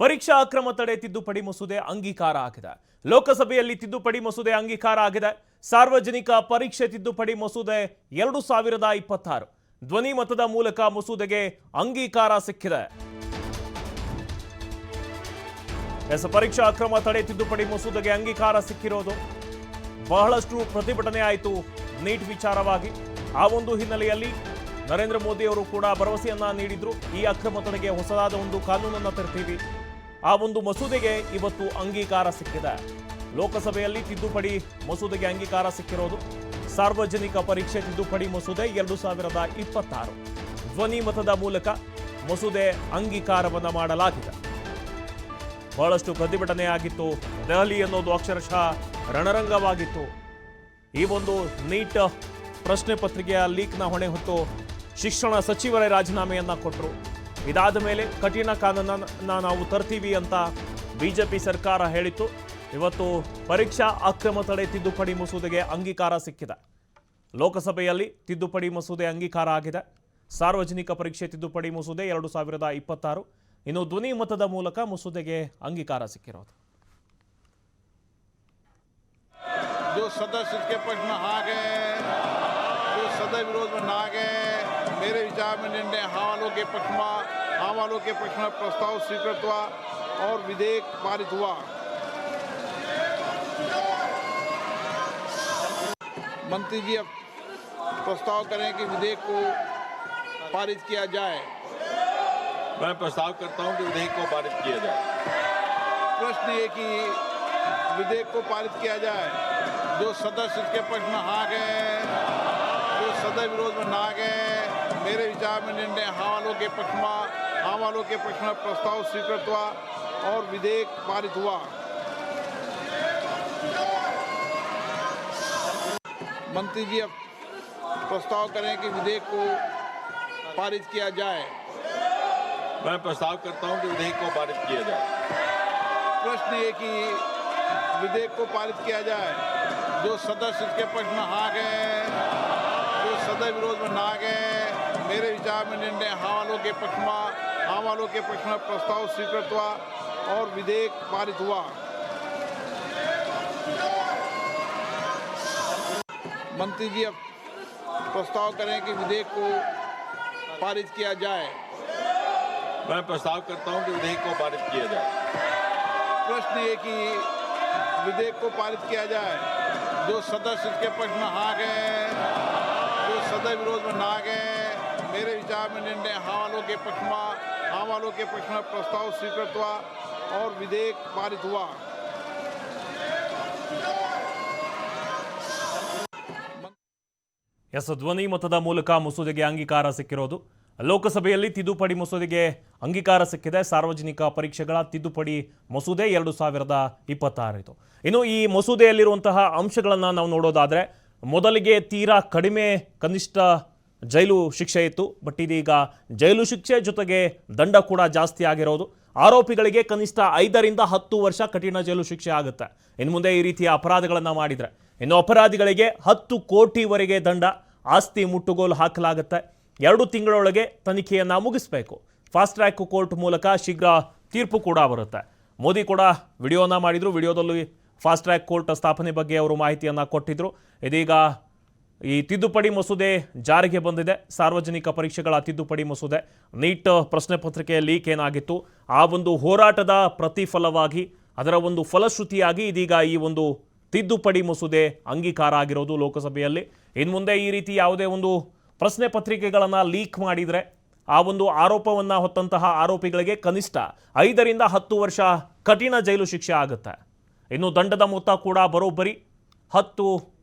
ಪರೀಕ್ಷಾ ಅಕ್ರಮ ತಡೆ ತಿದ್ದುಪಡಿ ಮಸೂದೆ ಅಂಗೀಕಾರ ಆಗಿದೆ. ಲೋಕಸಭೆಯಲ್ಲಿ ತಿದ್ದುಪಡಿ ಮಸೂದೆ ಅಂಗೀಕಾರ ಆಗಿದೆ. ಸಾರ್ವಜನಿಕ ಪರೀಕ್ಷೆ ತಿದ್ದುಪಡಿ ಮಸೂದೆ 2026 ಧ್ವನಿ ಮತದ ಮೂಲಕ ಮಸೂದೆಗೆ ಅಂಗೀಕಾರ ಸಿಕ್ಕಿದೆ. ಪರೀಕ್ಷಾ ಅಕ್ರಮ ತಡೆ ತಿದ್ದುಪಡಿ ಮಸೂದೆಗೆ ಅಂಗೀಕಾರ ಸಿಕ್ಕಿರೋದು ಬಹಳಷ್ಟು ಪ್ರತಿಭಟನೆ ಆಯಿತು ನೀಟ್ ವಿಚಾರವಾಗಿ. ಆ ಒಂದು ಹಿನ್ನೆಲೆಯಲ್ಲಿ ನರೇಂದ್ರ ಮೋದಿ ಅವರು ಕೂಡ ಭರವಸೆಯನ್ನ ನೀಡಿದ್ರು, ಈ ಅಕ್ರಮ ತಡೆಗೆ ಹೊಸದಾದ ಒಂದು ಕಾನೂನನ್ನು ತರ್ತೀವಿ. ಆ ಒಂದು ಮಸೂದೆಗೆ ಇವತ್ತು ಅಂಗೀಕಾರ ಸಿಕ್ಕಿದೆ. ಲೋಕಸಭೆಯಲ್ಲಿ ತಿದ್ದುಪಡಿ ಮಸೂದೆಗೆ ಅಂಗೀಕಾರ ಸಿಕ್ಕಿರೋದು ಸಾರ್ವಜನಿಕ ಪರೀಕ್ಷೆ ತಿದ್ದುಪಡಿ ಮಸೂದೆ 2026 ಧ್ವನಿ ಮತದ ಮೂಲಕ ಮಸೂದೆ ಅಂಗೀಕಾರವನ್ನ ಮಾಡಲಾಗಿದೆ. ಬಹಳಷ್ಟು ಪ್ರತಿಭಟನೆ ಆಗಿತ್ತು. ದೆಹಲಿ ಅನ್ನೋದು ಅಕ್ಷರಶಃ ರಣರಂಗವಾಗಿತ್ತು. ಈ ಒಂದು ನೀಟ್ ಪ್ರಶ್ನೆ ಪತ್ರಿಕೆಯ ಲೀಕ್ನ ಹೊಣೆ ಹೊತ್ತು ಶಿಕ್ಷಣ ಸಚಿವರೇ ರಾಜೀನಾಮೆಯನ್ನ ಕೊಟ್ಟರು. ಇದಾದ ಮೇಲೆ ಕಠಿಣ ಕಾನೂನನ್ನ ನಾವು ತರ್ತೀವಿ ಅಂತ ಬಿಜೆಪಿ ಸರ್ಕಾರ ಹೇಳಿತ್ತು. ಇವತ್ತು ಪರೀಕ್ಷಾ ಅಕ್ರಮ ತಡೆ ತಿದ್ದುಪಡಿ ಮಸೂದೆಗೆ ಅಂಗೀಕಾರ ಸಿಕ್ಕಿದೆ. ಲೋಕಸಭೆಯಲ್ಲಿ ತಿದ್ದುಪಡಿ ಮಸೂದೆ ಅಂಗೀಕಾರ ಆಗಿದೆ. ಸಾರ್ವಜನಿಕ ಪರೀಕ್ಷೆ ತಿದ್ದುಪಡಿ ಮಸೂದೆ 2026 ಇನ್ನು ಧ್ವನಿ ಮತದ ಮೂಲಕ ಮಸೂದೆಗೆ ಅಂಗೀಕಾರ ಸಿಕ್ಕಿರೋದು. जो सदस्य इसके पक्ष में हाँ गए, जो सदस्य विरोध में ना गए, मेरे विचार में निर्णय हाँ वालों के पक्ष में प्रस्ताव स्वीकृत हुआ और विधेयक पारित हुआ। मंत्री जी अब प्रस्ताव करें कि विधेयक को पारित किया जाए। मैं प्रस्ताव करता हूं कि विधेयक को पारित किया जाए। प्रश्न ये कि विधेयक को पारित किया जाए। जो सदस्य इसके पक्ष में हाँ गए, जो सदस्य विरोध में ना गए, मेरे विचार में निर्णय हाँ वालों के पक्ष में प्रस्ताव स्वीकृत हुआ और विधेयक पारित हुआ। मंत्री जी अब प्रस्ताव करें कि विधेयक को पारित किया जाए। मैं प्रस्ताव करता हूं कि विधेयक को पारित किया जाए। प्रश्न ये कि विधेयक को पारित किया जाए। जो सदस्य इसके पक्ष में हाँ गए, जो सदस्य विरोध में ना गए, मेरे विचार में निर्णय हाँ वालों के पक्ष में प्रस्ताव स्वीकृत हुआ और विधेयक पारित हुआ। मंत्री जी अब प्रस्ताव करें कि विधेयक को पारित किया जाए। मैं प्रस्ताव करता हूं कि विधेयक को पारित किया जाए। प्रश्न ये कि विधेयक को पारित किया जाए। जो सदस्य इसके पक्ष में हाँ गए, जो सदस्य विरोध में ना गए, मेरे विचार में निर्णय हाँ वालों के पक्ष में प्रस्ताव स्वीकृत हुआ और विधेयक पारित हुआ। ಧ್ವನಿ ಮತದ ಮೂಲಕ ಮಸೂದೆಗೆ ಅಂಗೀಕಾರ ಸಿಕ್ಕಿರೋದು. ಲೋಕಸಭೆಯಲ್ಲಿ ತಿದ್ದುಪಡಿ ಮಸೂದೆಗೆ ಅಂಗೀಕಾರ ಸಿಕ್ಕಿದೆ. ಸಾರ್ವಜನಿಕ ಪರೀಕ್ಷೆಗಳ ತಿದ್ದುಪಡಿ ಮಸೂದೆ 2026 ಇನ್ನು ಈ ಮಸೂದೆಯಲ್ಲಿರುವಂತಹ ಅಂಶಗಳನ್ನು ನಾವು ನೋಡೋದಾದರೆ, ಮೊದಲಿಗೆ ತೀರಾ ಕಡಿಮೆ ಕನಿಷ್ಠ ಜೈಲು ಶಿಕ್ಷೆ ಇತ್ತು. ಬಟ್ ಇದೀಗ ಜೈಲು ಶಿಕ್ಷೆ ಜೊತೆಗೆ ದಂಡ ಕೂಡ ಜಾಸ್ತಿ ಆಗಿರೋದು. ಆರೋಪಿಗಳಿಗೆ ಕನಿಷ್ಠ 5 ರಿಂದ 10 ವರ್ಷ ಕಠಿಣ ಜೈಲು ಶಿಕ್ಷೆ ಆಗುತ್ತೆ ಇನ್ನು ಮುಂದೆ ಈ ರೀತಿಯ ಅಪರಾಧಗಳನ್ನು ಮಾಡಿದರೆ. ಇನ್ನು ಅಪರಾಧಿಗಳಿಗೆ 10 ಕೋಟಿವರೆಗೆ ದಂಡ, ಆಸ್ತಿ ಮುಟ್ಟುಗೋಲು ಹಾಕಲಾಗುತ್ತೆ. 2 ತಿಂಗಳೊಳಗೆ ತನಿಖೆಯನ್ನು ಮುಗಿಸಬೇಕು. ಫಾಸ್ಟ್ ಟ್ರ್ಯಾಕ್ ಕೋರ್ಟ್ ಮೂಲಕ ಶೀಘ್ರ ತೀರ್ಪು ಕೂಡ ಬರುತ್ತೆ. ಮೋದಿ ಕೂಡ ವಿಡಿಯೋನ ಮಾಡಿದರು. ವಿಡಿಯೋದಲ್ಲಿ ಫಾಸ್ಟ್ ಟ್ರ್ಯಾಕ್ ಕೋರ್ಟ್ ಸ್ಥಾಪನೆ ಬಗ್ಗೆ ಅವರು ಮಾಹಿತಿಯನ್ನು ಕೊಟ್ಟಿದ್ದರು. ಇದೀಗ ಈ ತಿದ್ದುಪಡಿ ಮಸೂದೆ ಜಾರಿಗೆ ಬಂದಿದೆ. ಸಾರ್ವಜನಿಕ ಪರೀಕ್ಷೆಗಳ ತಿದ್ದುಪಡಿ ಮಸೂದೆ, ನೀಟ್ ಪ್ರಶ್ನೆ ಪತ್ರಿಕೆಯ ಲೀಕ್ ಏನಾಗಿತ್ತು, ಆ ಒಂದು ಹೋರಾಟದ ಪ್ರತಿಫಲವಾಗಿ, ಅದರ ಒಂದು ಫಲಶ್ರುತಿಯಾಗಿ ಇದೀಗ ಈ ಒಂದು ತಿದ್ದುಪಡಿ ಮಸೂದೆ ಅಂಗೀಕಾರ ಆಗಿರೋದು ಲೋಕಸಭೆಯಲ್ಲಿ. ಇನ್ನು ಮುಂದೆ ಈ ರೀತಿ ಯಾವುದೇ ಒಂದು ಪ್ರಶ್ನೆ ಪತ್ರಿಕೆಗಳನ್ನು ಲೀಕ್ ಮಾಡಿದರೆ ಆ ಒಂದು ಆರೋಪವನ್ನು ಹೊತ್ತಂತಹ ಆರೋಪಿಗಳಿಗೆ ಕನಿಷ್ಠ 5 ರಿಂದ 10 ವರ್ಷ ಕಠಿಣ ಜೈಲು ಶಿಕ್ಷೆ ಆಗುತ್ತೆ. ಇನ್ನು ದಂಡದ ಮೊತ್ತ ಕೂಡ ಬರೋಬ್ಬರಿ 10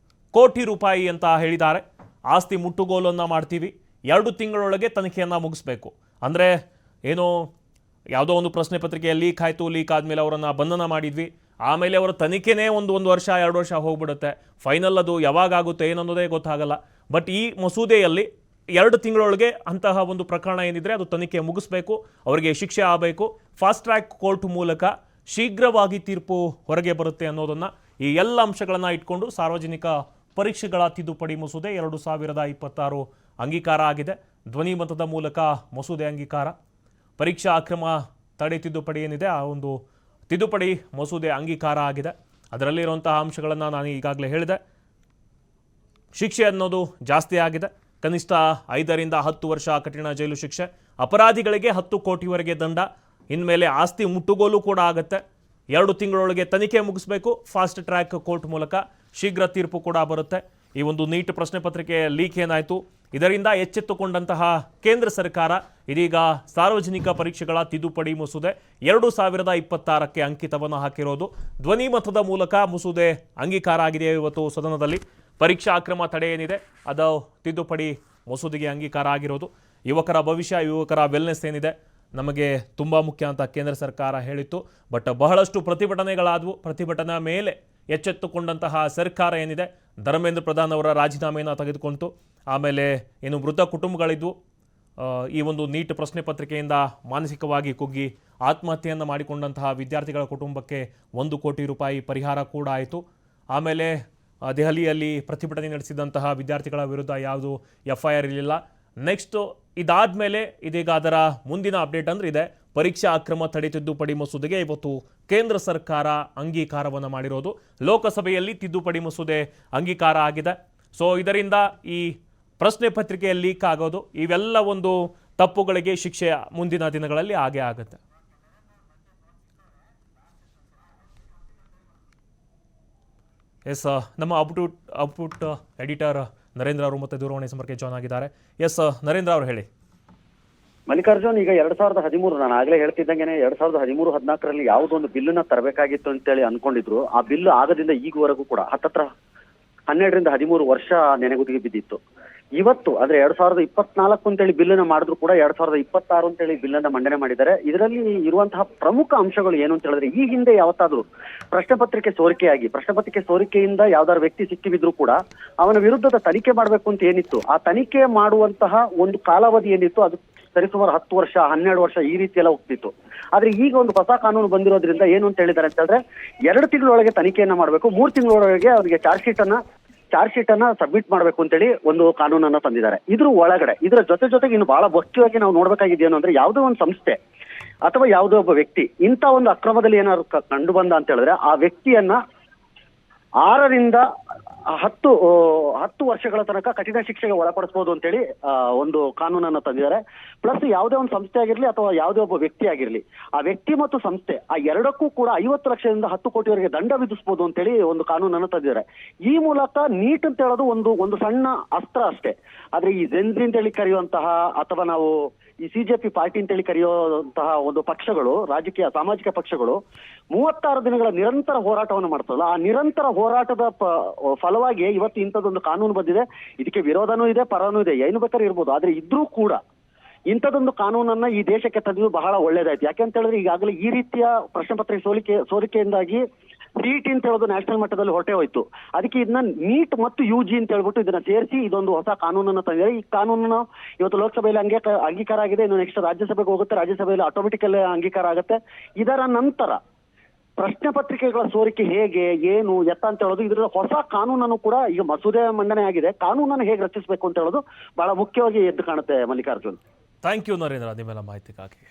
ಕೋಟಿ ರೂಪಾಯಿ ಅಂತ ಹೇಳಿದ್ದಾರೆ. ಆಸ್ತಿ ಮುಟ್ಟುಗೋಲನ್ನು ಮಾಡ್ತೀವಿ, 2 ತಿಂಗಳೊಳಗೆ ತನಿಖೆಯನ್ನು ಮುಗಿಸ್ಬೇಕು. ಅಂದರೆ ಏನೋ ಯಾವುದೋ ಒಂದು ಪ್ರಶ್ನೆ ಪತ್ರಿಕೆ ಲೀಕ್ ಆಯಿತು, ಲೀಕ್ ಆದಮೇಲೆ ಅವರನ್ನು ಬಂಧನ ಮಾಡಿದ್ವಿ, ಆಮೇಲೆ ಅವರ ತನಿಖೆನೇ ಒಂದು ವರ್ಷ 2 ವರ್ಷ ಹೋಗ್ಬಿಡುತ್ತೆ. ಫೈನಲ್ ಅದು ಯಾವಾಗುತ್ತೆ ಏನನ್ನೋದೇ ಗೊತ್ತಾಗಲ್ಲ. ಬಟ್ ಈ ಮಸೂದೆಯಲ್ಲಿ 2 ತಿಂಗಳೊಳಗೆ ಅಂತಹ ಒಂದು ಪ್ರಕರಣ ಏನಿದ್ರೆ ಅದು ತನಿಖೆ ಮುಗಿಸ್ಬೇಕು, ಅವರಿಗೆ ಶಿಕ್ಷೆ ಆಗಬೇಕು. ಫಾಸ್ಟ್ ಟ್ರ್ಯಾಕ್ ಕೋರ್ಟ್ ಮೂಲಕ ಶೀಘ್ರವಾಗಿ ತೀರ್ಪು ಹೊರಗೆ ಬರುತ್ತೆ ಅನ್ನೋದನ್ನು, ಈ ಎಲ್ಲ ಅಂಶಗಳನ್ನು ಇಟ್ಕೊಂಡು ಸಾರ್ವಜನಿಕ ಪರೀಕ್ಷೆಗಳ ತಿದ್ದುಪಡಿ ಮಸೂದೆ 2026 ಅಂಗೀಕಾರ ಆಗಿದೆ. ಧ್ವನಿ ಮತದ ಮೂಲಕ ಮಸೂದೆ ಅಂಗೀಕಾರ. ಪರೀಕ್ಷಾ ಅಕ್ರಮ ತಡೆ ತಿದ್ದುಪಡಿ ಏನಿದೆ ಆ ಒಂದು ತಿದ್ದುಪಡಿ ಮಸೂದೆ ಅಂಗೀಕಾರ ಆಗಿದೆ. ಅದರಲ್ಲಿರುವಂತಹ ಅಂಶಗಳನ್ನು ನಾನು ಈಗಾಗಲೇ ಹೇಳಿದೆ. ಶಿಕ್ಷೆ ಅನ್ನೋದು ಜಾಸ್ತಿ ಆಗಿದೆ. ಕನಿಷ್ಠ 5 ರಿಂದ 10 ವರ್ಷ ಕಠಿಣ ಜೈಲು ಶಿಕ್ಷೆ, ಅಪರಾಧಿಗಳಿಗೆ 10 ಕೋಟಿವರೆಗೆ ದಂಡ, ಇನ್ಮೇಲೆ ಆಸ್ತಿ ಮುಟ್ಟುಗೋಲು ಕೂಡ ಆಗುತ್ತೆ. 2 ತಿಂಗಳೊಳಗೆ ತನಿಖೆ ಮುಗಿಸ್ಬೇಕು. ಫಾಸ್ಟ್ ಟ್ರ್ಯಾಕ್ ಕೋರ್ಟ್ ಮೂಲಕ ಶೀಘ್ರ ತೀರ್ಪು ಕೂಡ ಬರುತ್ತೆ. ಈ ಒಂದು ನೀಟ್ ಪ್ರಶ್ನೆ ಪತ್ರಿಕೆ ಲೀಕ್ ಏನಾಯಿತು, ಇದರಿಂದ ಎಚ್ಚೆತ್ತುಕೊಂಡಂತಹ ಕೇಂದ್ರ ಸರ್ಕಾರ ಇದೀಗ ಸಾರ್ವಜನಿಕ ಪರೀಕ್ಷೆಗಳ ತಿದ್ದುಪಡಿ ಮಸೂದೆ 2026ಕ್ಕೆ ಅಂಕಿತವನ್ನು ಹಾಕಿರೋದು. ಧ್ವನಿ ಮತದ ಮೂಲಕ ಮಸೂದೆ ಅಂಗೀಕಾರ ಆಗಿದೆ ಇವತ್ತು ಸದನದಲ್ಲಿ. ಪರೀಕ್ಷಾ ಅಕ್ರಮ ತಡೆ ಏನಿದೆ ಅದು ತಿದ್ದುಪಡಿ ಮಸೂದೆಗೆ ಅಂಗೀಕಾರ ಆಗಿರೋದು. ಯುವಕರ ಭವಿಷ್ಯ, ಯುವಕರ ವೆಲ್ನೆಸ್ ಏನಿದೆ ನಮಗೆ ತುಂಬ ಮುಖ್ಯ ಅಂತ ಕೇಂದ್ರ ಸರ್ಕಾರ ಹೇಳಿತ್ತು. ಬಟ್ ಬಹಳಷ್ಟು ಪ್ರತಿಭಟನೆಗಳಾದವು. ಪ್ರತಿಭಟನೆ ಮೇಲೆ ಎಚ್ಚೆತ್ತುಕೊಂಡಂತಹ ಸರ್ಕಾರ ಏನಿದೆ, ಧರ್ಮೇಂದ್ರ ಪ್ರಧಾನ್ ಅವರ ರಾಜೀನಾಮೆಯನ್ನು ತೆಗೆದುಕೊಂತು. ಆಮೇಲೆ ಏನು ವೃದ್ಧ ಕುಟುಂಬಗಳಿದ್ವು, ಈ ಒಂದು ನೀಟ್ ಪ್ರಶ್ನೆ ಪತ್ರಿಕೆಯಿಂದ ಮಾನಸಿಕವಾಗಿ ಕುಗ್ಗಿ ಆತ್ಮಹತ್ಯೆಯನ್ನು ಮಾಡಿಕೊಂಡಂತಹ ವಿದ್ಯಾರ್ಥಿಗಳ ಕುಟುಂಬಕ್ಕೆ 1 ಕೋಟಿ ರೂಪಾಯಿ ಪರಿಹಾರ ಕೂಡ ಆಯಿತು. ಆಮೇಲೆ ದೆಹಲಿಯಲ್ಲಿ ಪ್ರತಿಭಟನೆ ನಡೆಸಿದಂತಹ ವಿದ್ಯಾರ್ಥಿಗಳ ವಿರುದ್ಧ ಯಾವುದು FIR ಇರಲಿಲ್ಲ. ನೆಕ್ಸ್ಟು ಇದಾದಮೇಲೆ ಇದೀಗ ಅದರ ಮುಂದಿನ ಅಪ್ಡೇಟ್ ಅಂದರೆ ಇದೆ, ಪರೀಕ್ಷಾ ಅಕ್ರಮ ತಡೆ ತಿದ್ದುಪಡಿ ಮಸೂದೆಗೆ ಇವತ್ತು ಕೇಂದ್ರ ಸರ್ಕಾರ ಅಂಗೀಕಾರವನ್ನು ಮಾಡಿರೋದು. ಲೋಕಸಭೆಯಲ್ಲಿ ತಿದ್ದುಪಡಿ ಮಸೂದೆ ಅಂಗೀಕಾರ ಆಗಿದೆ. ಸೊ ಇದರಿಂದ ಈ ಪ್ರಶ್ನೆ ಪತ್ರಿಕೆ ಲೀಕ್ ಆಗೋದು, ಇವೆಲ್ಲ ಒಂದು ತಪ್ಪುಗಳಿಗೆ ಶಿಕ್ಷೆ ಮುಂದಿನ ದಿನಗಳಲ್ಲಿ ಆಗೇ ಆಗುತ್ತೆ. ಎಸ್, ನಮ್ಮ ಔಟ್ಪುಟ್ ಎಡಿಟರ್ ನರೇಂದ್ರ ಅವರು ಮತ್ತೆ ದೂರವಾಣಿ ಸಂಪರ್ಕಕ್ಕೆ ಜಾಯ್ನ್ ಆಗಿದ್ದಾರೆ. ಎಸ್ ನರೇಂದ್ರ ಅವರು ಹೇಳಿ. ಮಲ್ಲಿಕಾರ್ಜುನ್, ಈಗ 2013 ನಾನು ಆಗ್ಲೇ ಹೇಳ್ತಿದ್ದಂಗೆ 2013-14ರಲ್ಲಿ ಯಾವುದೊಂದು ಬಿಲ್ಲನ್ನ ತರಬೇಕಾಗಿತ್ತು ಅಂತೇಳಿ ಅನ್ಕೊಂಡಿದ್ರು. ಆ ಬಿಲ್ ಆಗದಿಂದ ಈಗವರೆಗೂ ಕೂಡ ಹತ್ತತ್ರ 12 ರಿಂದ 13 ವರ್ಷ ನೆನೆಗುದಿಗೆ ಬಿದ್ದಿತ್ತು. ಇವತ್ತು ಅಂದ್ರೆ 2024 ಅಂತೇಳಿ ಬಿಲ್ಲನ್ನ ಮಾಡಿದ್ರು ಕೂಡ 2026 ಅಂತೇಳಿ ಬಿಲ್ಲನ್ನ ಮಂಡನೆ ಮಾಡಿದ್ದಾರೆ. ಇದರಲ್ಲಿ ಇರುವಂತಹ ಪ್ರಮುಖ ಅಂಶಗಳು ಏನು ಅಂತ ಹೇಳಿದ್ರೆ, ಈ ಹಿಂದೆ ಯಾವತ್ತಾದ್ರೂ ಪ್ರಶ್ನೆ ಪತ್ರಿಕೆ ಸೋರಿಕೆಯಿಂದ ಯಾವ್ದಾದ್ರು ವ್ಯಕ್ತಿ ಸಿಕ್ಕಿಬಿದ್ರು ಕೂಡ ಅವನ ವಿರುದ್ಧದ ತನಿಖೆ ಮಾಡ್ಬೇಕು ಅಂತ ಏನಿತ್ತು, ಆ ತನಿಖೆ ಮಾಡುವಂತಹ ಒಂದು ಕಾಲಾವಧಿ ಏನಿತ್ತು ಅದು ಸರಿಸುಮಾರು 10 ವರ್ಷ 12 ವರ್ಷ ಈ ರೀತಿ ಎಲ್ಲ ಹೋಗ್ತಿತ್ತು. ಆದ್ರೆ ಈಗ ಒಂದು ಹೊಸ ಕಾನೂನು ಬಂದಿರೋದ್ರಿಂದ ಏನು ಅಂತ ಹೇಳಿದ್ದಾರೆ ಅಂತ ಹೇಳಿದ್ರೆ, 2 ತಿಂಗಳೊಳಗೆ ತನಿಖೆಯನ್ನ ಮಾಡಬೇಕು, 3 ತಿಂಗಳೊಳಗೆ ಅವರಿಗೆ ಚಾರ್ಜ್ ಶೀಟ್ ಅನ್ನ ಸಬ್ಮಿಟ್ ಮಾಡಬೇಕು ಅಂತೇಳಿ ಒಂದು ಕಾನೂನನ್ನ ತಂದಿದ್ದಾರೆ. ಇದ್ರ ಒಳಗಡೆ ಇದರ ಜೊತೆಗೆ ಇನ್ನು ಬಹಳ ಮುಖ್ಯವಾಗಿ ನಾವು ನೋಡ್ಬೇಕಾಗಿದ್ದೇನು ಅಂದ್ರೆ, ಯಾವುದೋ ಒಂದು ಸಂಸ್ಥೆ ಅಥವಾ ಯಾವುದೋ ಒಬ್ಬ ವ್ಯಕ್ತಿ ಇಂಥ ಒಂದು ಅಕ್ರಮದಲ್ಲಿ ಏನಾದ್ರು ಕಂಡು ಬಂದ ಅಂತ ಹೇಳಿದ್ರೆ ಆ ವ್ಯಕ್ತಿಯನ್ನ 6 ರಿಂದ 10 ವರ್ಷಗಳ ತನಕ ಕಠಿಣ ಶಿಕ್ಷೆಗೆ ಒಳಪಡಿಸಬಹುದು ಅಂತೇಳಿ ಒಂದು ಕಾನೂನನ್ನು ತಂದಿದ್ದಾರೆ. ಪ್ಲಸ್ ಯಾವುದೇ ಒಂದು ಸಂಸ್ಥೆ ಆಗಿರ್ಲಿ ಅಥವಾ ಯಾವುದೇ ಒಬ್ಬ ವ್ಯಕ್ತಿ ಆಗಿರ್ಲಿ, ಆ ವ್ಯಕ್ತಿ ಮತ್ತು ಸಂಸ್ಥೆ ಆ ಎರಡಕ್ಕೂ ಕೂಡ 50 ಲಕ್ಷದಿಂದ 10 ಕೋಟಿವರೆಗೆ ದಂಡ ವಿಧಿಸಬಹುದು ಅಂತೇಳಿ ಒಂದು ಕಾನೂನನ್ನು ತಂದಿದ್ದಾರೆ. ಈ ಮೂಲಕ ನೀಟ್ ಅಂತ ಹೇಳೋದು ಒಂದು ಸಣ್ಣ ಅಸ್ತ್ರ ಅಷ್ಟೇ. ಆದ್ರೆ ಈ ಜೆನ್ಜಿ ಅಂತೇಳಿ ಕರೆಯುವಂತಹ ಅಥವಾ ನಾವು ಈ CJP ಪಾರ್ಟಿ ಅಂತೇಳಿ ಕರೆಯುವಂತಹ ಒಂದು ಪಕ್ಷಗಳು, ರಾಜಕೀಯ ಸಾಮಾಜಿಕ ಪಕ್ಷಗಳು 36 ದಿನಗಳ ನಿರಂತರ ಹೋರಾಟವನ್ನು ಮಾಡ್ತಲ್ಲ, ಆ ನಿರಂತರ ಹೋರಾಟದ ಫಲವಾಗಿ ಇವತ್ತು ಇಂಥದ್ದೊಂದು ಕಾನೂನು ಬಂದಿದೆ. ಇದಕ್ಕೆ ವಿರೋಧನೂ ಇದೆ, ಪರನೂ ಇದೆ, ಏನು ಬೇಕಾದ್ರೂ ಇರ್ಬೋದು. ಆದ್ರೆ ಇದ್ರೂ ಕೂಡ ಇಂಥದ್ದೊಂದು ಕಾನೂನನ್ನ ಈ ದೇಶಕ್ಕೆ ತಂದಿದ್ದು ಬಹಳ ಒಳ್ಳೇದಾಯ್ತು. ಯಾಕೆ ಅಂತ ಹೇಳಿದ್ರೆ, ಈಗಾಗಲೇ ಈ ರೀತಿಯ ಪ್ರಶ್ನೆ ಪತ್ರಿಕೆ ಸೋರಿಕೆಯಿಂದಾಗಿ CET ಅಂತ ಹೇಳೋದು ನ್ಯಾಷನಲ್ ಮಟ್ಟದಲ್ಲಿ ಹೊರಟೆ ಹೋಯ್ತು. ಅದಕ್ಕೆ ಇದನ್ನ ನೀಟ್ ಮತ್ತು UG ಅಂತ ಹೇಳ್ಬಿಟ್ಟು ಇದನ್ನ ಸೇರಿಸಿ ಇದೊಂದು ಹೊಸ ಕಾನೂನನ್ನು ತಂದಿದ್ದಾರೆ. ಈ ಕಾನೂನನ್ನು ಇವತ್ತು ಲೋಕಸಭೆಯಲ್ಲಿ ಅಂಗೀಕಾರ ಆಗಿದೆ. ಇನ್ನು ನೆಕ್ಸ್ಟ್ ರಾಜ್ಯಸಭೆಗೆ ಹೋಗುತ್ತೆ, ರಾಜ್ಯಸಭೆಯಲ್ಲಿ ಆಟೋಮೆಟಿಕಲ್ ಅಂಗೀಕಾರ ಆಗುತ್ತೆ. ಇದರ ನಂತರ ಪ್ರಶ್ನೆ ಪತ್ರಿಕೆಗಳ ಸೋರಿಕೆ ಹೇಗೆ, ಏನು, ಎತ್ತ ಅಂತ ಹೇಳೋದು, ಇದರ ಹೊಸ ಕಾನೂನನ್ನು ಕೂಡ ಈಗ ಮಸೂದೆ ಮಂಡನೆ ಆಗಿದೆ. ಕಾನೂನನ್ನು ಹೇಗೆ ರಚಿಸಬೇಕು ಅಂತ ಹೇಳೋದು ಬಹಳ ಮುಖ್ಯವಾಗಿ ಎದ್ದು ಕಾಣುತ್ತೆ ಮಲ್ಲಿಕಾರ್ಜುನ್. ಥ್ಯಾಂಕ್ ಯು ನರೇಂದ್ರ, ನಿಮ್ಮೆಲ್ಲ ಮಾಹಿತಿಗಾಗಿ.